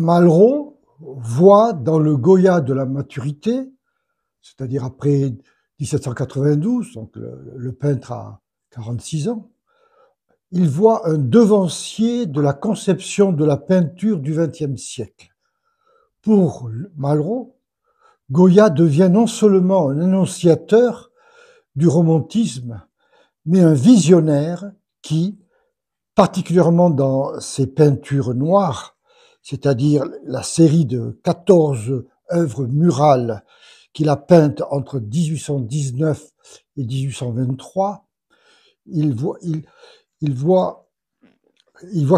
Malraux voit dans le Goya de la maturité, c'est-à-dire après 1792, donc le peintre a 46 ans, il voit un devancier de la conception de la peinture du XXe siècle. Pour Malraux, Goya devient non seulement un annonciateur du romantisme, mais un visionnaire qui, particulièrement dans ses peintures noires, c'est-à-dire la série de 14 œuvres murales qu'il a peintes entre 1819 et 1823, il voit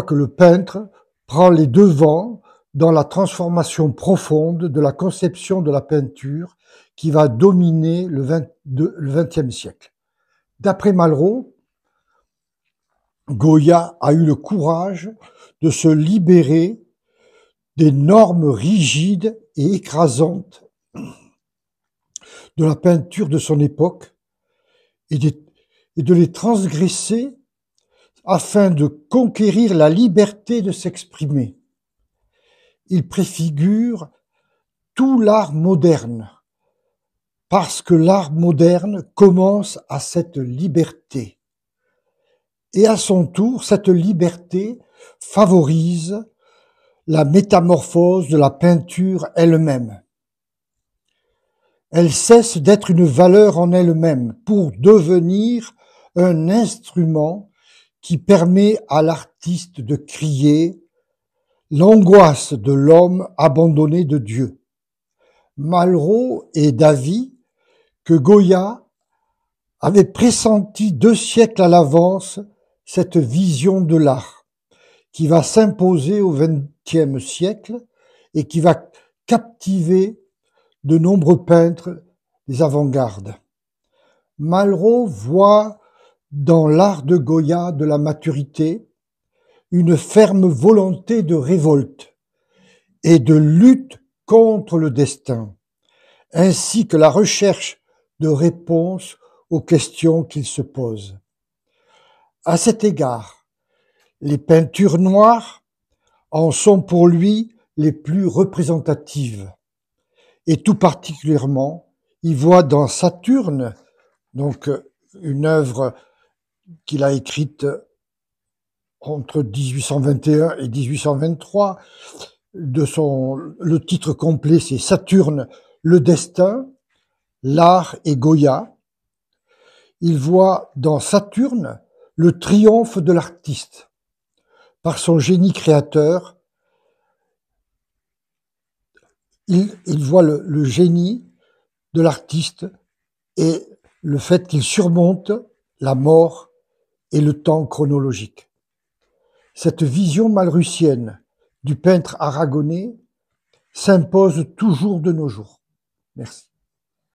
que le peintre prend les devants dans la transformation profonde de la conception de la peinture qui va dominer le XXe siècle. D'après Malraux, Goya a eu le courage de se libérer des normes rigides et écrasantes de la peinture de son époque et de les transgresser afin de conquérir la liberté de s'exprimer. Il préfigure tout l'art moderne, parce que l'art moderne commence à cette liberté. Et à son tour, cette liberté favorise la métamorphose de la peinture elle-même. Elle cesse d'être une valeur en elle-même pour devenir un instrument qui permet à l'artiste de crier l'angoisse de l'homme abandonné de Dieu. Malraux est d'avis que Goya avait pressenti 2 siècles à l'avance cette vision de l'art qui va s'imposer au XXe siècle et qui va captiver de nombreux peintres des avant-gardes. Malraux voit dans l'art de Goya de la maturité une ferme volonté de révolte et de lutte contre le destin, ainsi que la recherche de réponses aux questions qu'il se pose. À cet égard, les peintures noires en sont pour lui les plus représentatives. Et tout particulièrement, il voit dans Saturne, donc une œuvre qu'il a écrite entre 1821 et 1823, le titre complet c'est Saturne, le destin, l'art et Goya. Il voit dans Saturne le triomphe de l'artiste. Par son génie créateur, il voit le génie de l'artiste et le fait qu'il surmonte la mort et le temps chronologique. Cette vision malrussienne du peintre aragonais s'impose toujours de nos jours. Merci.